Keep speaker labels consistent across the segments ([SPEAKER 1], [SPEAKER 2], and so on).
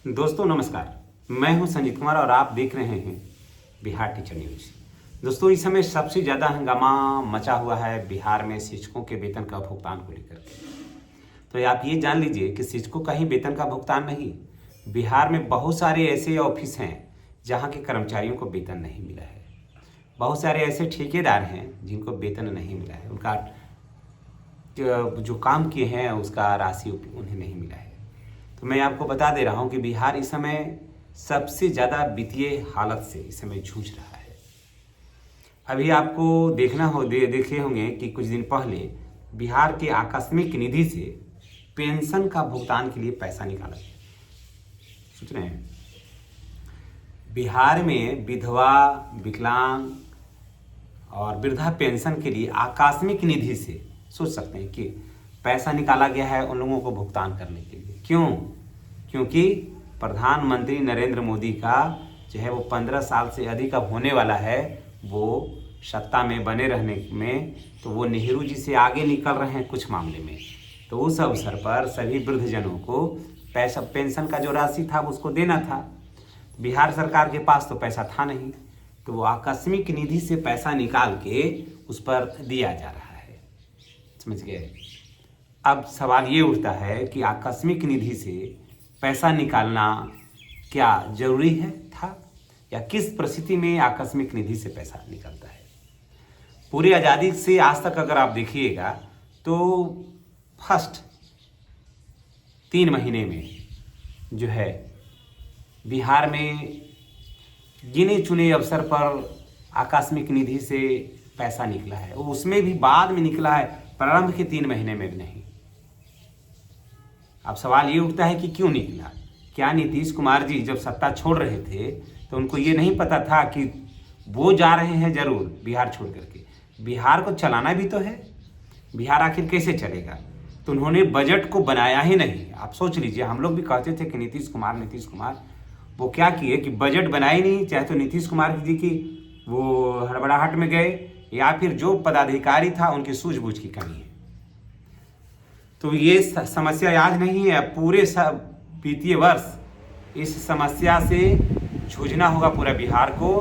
[SPEAKER 1] दोस्तों नमस्कार, मैं हूं संजीत कुमार और आप देख रहे हैं बिहार टीचर न्यूज। दोस्तों इस समय सबसे ज़्यादा हंगामा मचा हुआ है बिहार में शिक्षकों के वेतन का भुगतान को लेकर के। तो आप ये जान लीजिए कि शिक्षकों का ही वेतन का भुगतान नहीं, बिहार में बहुत सारे ऐसे ऑफिस हैं जहां के कर्मचारियों को वेतन नहीं मिला है। बहुत सारे ऐसे ठेकेदार हैं जिनको वेतन नहीं मिला है, उनका जो काम किए हैं उसका राशि उन्हें नहीं मिला है। तो मैं आपको बता दे रहा हूं कि बिहार इस समय सबसे ज़्यादा वित्तीय हालत से इस समय जूझ रहा है। अभी आपको देखे होंगे कि कुछ दिन पहले बिहार के आकस्मिक निधि से पेंशन का भुगतान के लिए पैसा निकाला गया। सोच रहे हैं, बिहार में विधवा, विकलांग और वृद्धा पेंशन के लिए आकस्मिक निधि से सोच सकते हैं कि पैसा निकाला गया है उन लोगों को भुगतान करने के लिए। क्यों? क्योंकि प्रधानमंत्री नरेंद्र मोदी का जो है वो 15 साल से अधिक अब होने वाला है, वो सत्ता में बने रहने में, तो वो नेहरू जी से आगे निकल रहे हैं कुछ मामले में। तो उस अवसर पर सभी वृद्धजनों को पैसा, पेंशन का जो राशि था उसको देना था। बिहार सरकार के पास तो पैसा था नहीं, तो वो आकस्मिक निधि से पैसा निकाल के उस पर दिया जा रहा है। समझ गए? अब सवाल ये उठता है कि आकस्मिक निधि से पैसा निकालना क्या जरूरी है था, या किस परिस्थिति में आकस्मिक निधि से पैसा निकलता है। पूरी आज़ादी से आज तक अगर आप देखिएगा तो फर्स्ट 3 महीने में जो है बिहार में गिने चुने अवसर पर आकस्मिक निधि से पैसा निकला है, उसमें भी बाद में निकला है, प्रारंभ के 3 महीने में भी नहीं। अब सवाल ये उठता है कि क्यों निकला? क्या नीतीश कुमार जी जब सत्ता छोड़ रहे थे तो उनको ये नहीं पता था कि वो जा रहे हैं जरूर बिहार छोड़ करके? बिहार को चलाना भी तो है, बिहार आखिर कैसे चलेगा? तो उन्होंने बजट को बनाया ही नहीं। आप सोच लीजिए, हम लोग भी कहते थे कि नीतीश कुमार वो क्या किए कि बजट बनाए नहीं। चाहे तो नीतीश कुमार जी की वो हड़बड़ाहट में गए, या फिर जो पदाधिकारी था उनकी सूझबूझ की कमी है। तो ये समस्या आज नहीं है, पूरे वित्तीय वर्ष इस समस्या से जूझना होगा पूरा बिहार को।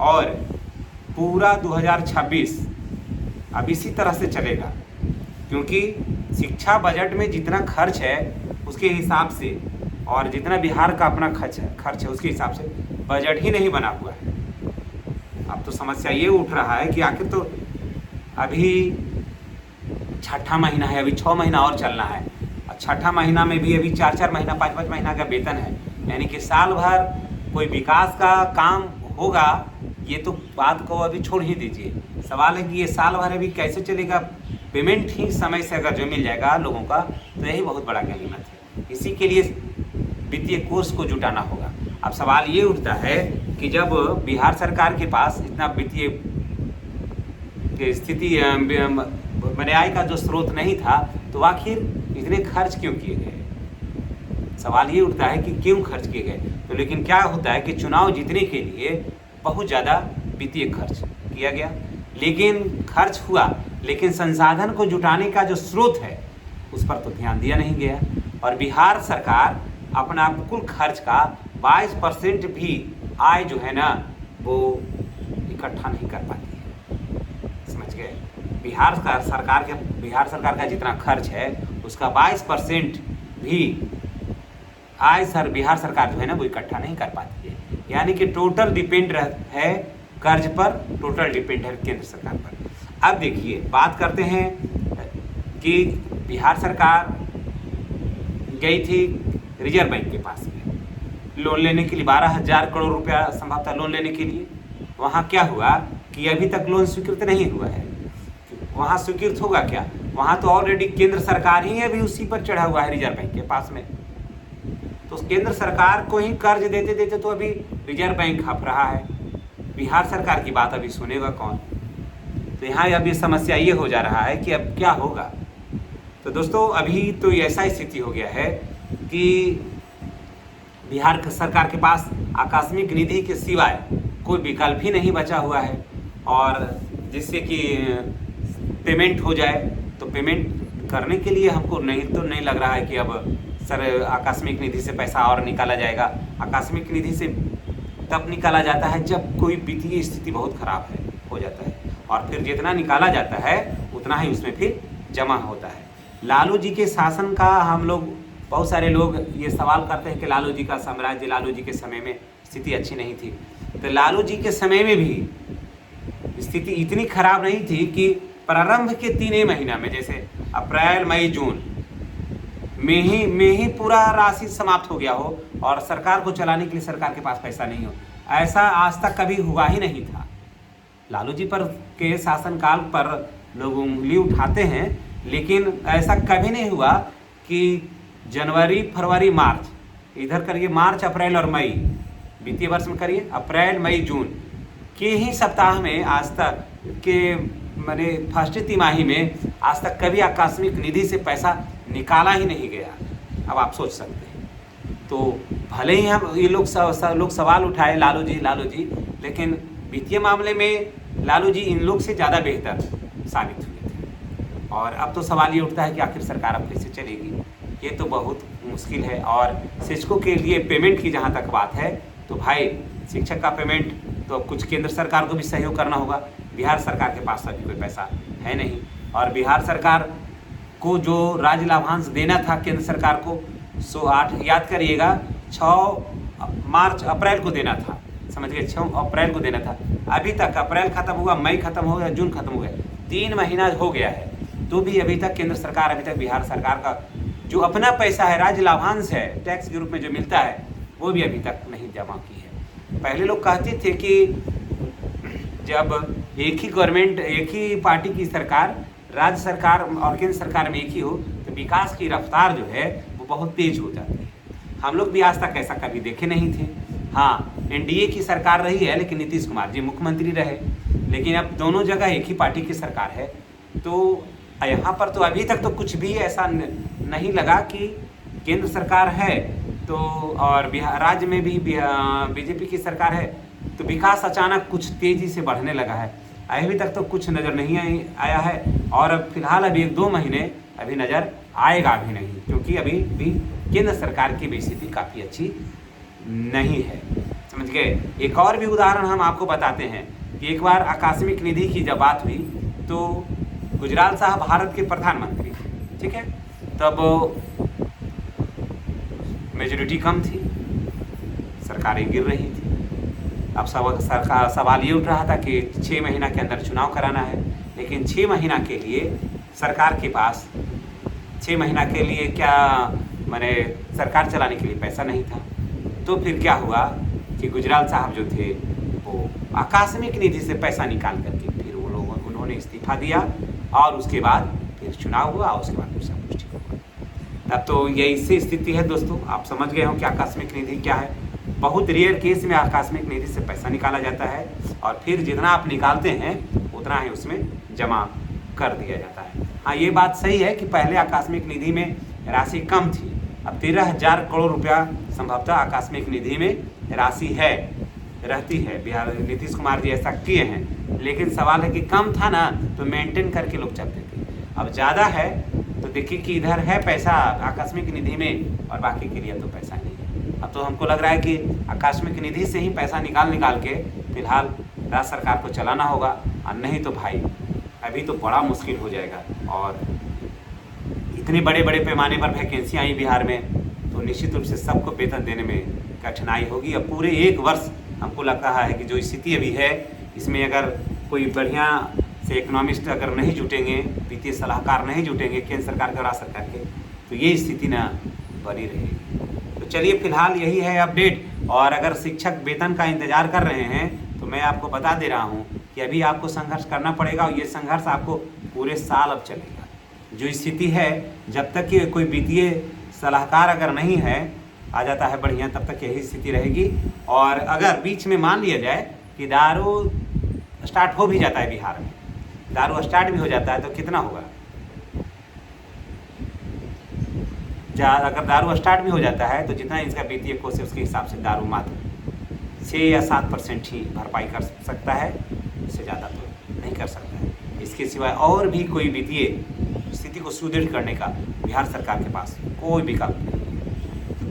[SPEAKER 1] और पूरा 2026 अब इसी तरह से चलेगा, क्योंकि शिक्षा बजट में जितना खर्च है उसके हिसाब से, और जितना बिहार का अपना खर्च है उसके हिसाब से बजट ही नहीं बना हुआ है। अब तो समस्या ये उठ रहा है कि आखिर तो अभी 6ठा महीना है, अभी 6 महीना और चलना है, और 6ठा महीना में भी अभी 4-4 महीना 5-5 महीना का वेतन है, यानी कि साल भर कोई विकास का काम होगा। ये तो बात को अभी छोड़ ही दीजिए, सवाल है कि ये साल भर अभी कैसे चलेगा? पेमेंट ही समय से अगर जो मिल जाएगा लोगों का, तो यही बहुत बड़ा गनीमत है। इसी के लिए वित्तीय कोष को जुटाना होगा। अब सवाल ये उठता है कि जब बिहार सरकार के पास इतना वित्तीय स्थिति आय का जो स्रोत नहीं था, तो आखिर इतने खर्च क्यों किए गए? सवाल ये उठता है कि क्यों खर्च किए गए। तो लेकिन क्या होता है कि चुनाव जीतने के लिए बहुत ज़्यादा वित्तीय खर्च किया गया, लेकिन खर्च हुआ, लेकिन संसाधन को जुटाने का जो स्रोत है उस पर तो ध्यान दिया नहीं गया। और बिहार सरकार अपना कुल खर्च का 22% भी आय जो है ना वो इकट्ठा नहीं कर पाती है। समझ गए? बिहार सरकार का जितना खर्च है उसका 22% भी आय बिहार सरकार जो है ना वो इकट्ठा नहीं कर पाती है। यानी कि टोटल डिपेंड है कर्ज पर, टोटल डिपेंड है केंद्र सरकार पर। अब देखिए, बात करते हैं कि बिहार सरकार गई थी रिजर्व बैंक के पास में लोन लेने के लिए, 12,000 करोड़ रुपया संभव था लोन लेने के लिए। वहाँ क्या हुआ कि अभी तक लोन स्वीकृत नहीं हुआ है। वहाँ स्वीकृत होगा क्या? वहाँ तो ऑलरेडी केंद्र सरकार ही अभी उसी पर चढ़ा हुआ है रिजर्व बैंक के पास में। तो केंद्र सरकार को ही कर्ज देते देते तो अभी रिजर्व बैंक खप रहा है, बिहार सरकार की बात अभी सुनेगा कौन? तो यहाँ अभी समस्या ये हो जा रहा है कि अब क्या होगा। तो दोस्तों अभी तो ऐसा स्थिति हो गया है कि बिहार सरकार के पास आकस्मिक निधि के सिवाय कोई विकल्प ही नहीं बचा हुआ है, और जिससे कि पेमेंट हो जाए। तो पेमेंट करने के लिए हमको नहीं लग रहा है कि अब सर आकस्मिक निधि से पैसा और निकाला जाएगा। आकस्मिक निधि से तब निकाला जाता है जब कोई वित्तीय स्थिति बहुत खराब हो जाता है, और फिर जितना निकाला जाता है उतना ही उसमें फिर जमा होता है। लालू जी के शासन का हम लोग, बहुत सारे लोग ये सवाल करते हैं कि लालू जी का साम्राज्य, लालू जी के समय में स्थिति अच्छी नहीं थी। तो लालू जी के समय में भी स्थिति इतनी खराब नहीं थी कि प्रारंभ के 3 महीना में, जैसे अप्रैल मई जून में ही पूरा राशि समाप्त हो गया हो और सरकार को चलाने के लिए सरकार के पास पैसा नहीं हो, ऐसा आज तक कभी हुआ ही नहीं था। लालू जी पर के शासनकाल पर लोग उंगली उठाते हैं, लेकिन ऐसा कभी नहीं हुआ कि जनवरी फरवरी मार्च, इधर करिए मार्च अप्रैल और मई, वित्तीय वर्ष में करिए अप्रैल मई जून के ही सप्ताह में आज तक के मैंने फर्स्ट तिमाही में आज तक कभी आकस्मिक निधि से पैसा निकाला ही नहीं गया। अब आप सोच सकते हैं। तो भले ही हम ये लोग सवाल उठाए लालू जी, लेकिन वित्तीय मामले में लालू जी इन लोग से ज़्यादा बेहतर साबित हुए थे। और अब तो सवाल ये उठता है कि आखिर सरकार अब कैसे चलेगी, ये तो बहुत मुश्किल है। और शिक्षकों के लिए पेमेंट की जहाँ तक बात है, तो भाई शिक्षक का पेमेंट तो कुछ केंद्र सरकार को भी सहयोग करना होगा। बिहार सरकार के पास अभी कोई पैसा है नहीं, और बिहार सरकार को जो राज्य लाभांश देना था केंद्र सरकार को, 8 याद करिएगा 6 अप्रैल को देना था, समझ गए, 6 अप्रैल को देना था। अभी तक अप्रैल खत्म हुआ, मई खत्म हो गया, जून खत्म हो गया, 3 महीना हो गया है, तो भी अभी तक केंद्र सरकार, अभी तक बिहार सरकार का जो अपना पैसा है, राज्य लाभांश है, टैक्स के रूप में जो मिलता है, वो भी अभी तक नहीं जमा की है। पहले लोग कहते थे कि जब एक ही गवर्नमेंट, एक ही पार्टी की सरकार, राज्य सरकार और केंद्र सरकार में एक ही हो, तो विकास की रफ्तार जो है वो बहुत तेज हो जाती है। हम लोग भी आज तक ऐसा कभी देखे नहीं थे। हाँ, एनडीए की सरकार रही है, लेकिन नीतीश कुमार जी मुख्यमंत्री रहे, लेकिन अब दोनों जगह एक ही पार्टी की सरकार है। तो यहाँ पर तो अभी तक तो कुछ भी ऐसा नहीं लगा कि केंद्र सरकार है तो, और बिहार राज्य में भी बीजेपी की सरकार है, तो विकास अचानक कुछ तेज़ी से बढ़ने लगा है। अभी तक तो कुछ नज़र नहीं आया है, और अब फिलहाल अभी 1-2 महीने अभी नज़र आएगा भी नहीं, क्योंकि अभी भी केंद्र सरकार की भी स्थिति काफ़ी अच्छी नहीं है, समझ गए। एक और भी उदाहरण हम आपको बताते हैं कि एक बार आकस्मिक निधि की जब बात हुई तो गुजराल साहब भारत के प्रधानमंत्री, ठीक है, तब मेजोरिटी कम थी, सरकारें गिर रही थी। अब सवाल ये उठ रहा था कि 6 महीना के अंदर चुनाव कराना है, लेकिन 6 महीना के लिए सरकार के पास 6 महीना के लिए क्या मैंने सरकार चलाने के लिए पैसा नहीं था। तो फिर क्या हुआ कि गुजराल साहब जो थे वो आकस्मिक निधि से पैसा निकाल करके फिर उन्होंने इस्तीफा दिया, और उसके बाद फिर चुनाव हुआ, उसके बाद फिर सब कुछ ठीक हुआ। तब तो ये इससे स्थिति है दोस्तों, आप समझ गए हो कि आकस्मिक निधि क्या है। बहुत रेयर केस में आकस्मिक निधि से पैसा निकाला जाता है, और फिर जितना आप निकालते हैं उतना ही उसमें जमा कर दिया जाता है। हाँ, ये बात सही है कि पहले आकस्मिक निधि में राशि कम थी, अब 13,000 करोड़ रुपया संभवतः आकस्मिक निधि में राशि रहती है। बिहार नीतीश कुमार जी ऐसा किए हैं, लेकिन सवाल है कि कम था ना, तो मेंटेन करके लोग चलते थे। अब ज़्यादा है तो देखिए कि इधर है पैसा आकस्मिक निधि में, और बाकी के लिए तो पैसा नहीं है। अब तो हमको लग रहा है कि आकस्मिक निधि से ही पैसा निकाल के फिलहाल राज्य सरकार को चलाना होगा, और नहीं तो भाई अभी तो बड़ा मुश्किल हो जाएगा। और इतने बड़े बड़े पैमाने पर वैकेंसी आई बिहार में, तो निश्चित रूप से सबको वेतन देने में कठिनाई होगी। अब पूरे 1 वर्ष हमको लग रहा है कि जो स्थिति अभी है, इसमें अगर कोई बढ़िया से इकोनॉमिस्ट अगर नहीं जुटेंगे, वित्तीय सलाहकार नहीं जुटेंगे केंद्र सरकार के और राज्य सरकार के, तो ये स्थिति ना बनी रहेगी। तो चलिए फिलहाल यही है अपडेट। और अगर शिक्षक वेतन का इंतजार कर रहे हैं तो मैं आपको बता दे रहा हूँ कि अभी आपको संघर्ष करना पड़ेगा, और ये संघर्ष आपको पूरे साल अब चलेगा। जो स्थिति है, जब तक कि कोई वित्तीय सलाहकार अगर नहीं है आ जाता है बढ़िया, तब तक यही स्थिति रहेगी। और अगर बीच में मान लिया जाए कि दारू स्टार्ट हो भी जाता है बिहार में, दारू स्टार्ट भी हो जाता है, तो कितना होगा, अगर दारू स्टार्ट भी हो जाता है तो जितना इसका वित्तीय कोष है उसके हिसाब से दारू मात्र 6 या 7% ही भरपाई कर सकता है, इससे ज़्यादा तो नहीं कर सकता है। इसके सिवाय और भी कोई वित्तीय स्थिति को सुदृढ़ करने का बिहार सरकार के पास कोई विकल्प नहीं है।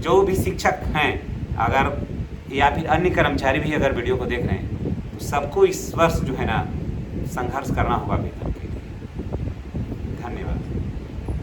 [SPEAKER 1] जो भी शिक्षक हैं अगर या फिर अन्य कर्मचारी भी अगर वीडियो को देख रहे हैं तो सबको इस वर्ष जो है ना संघर्ष करना होगा वेतन के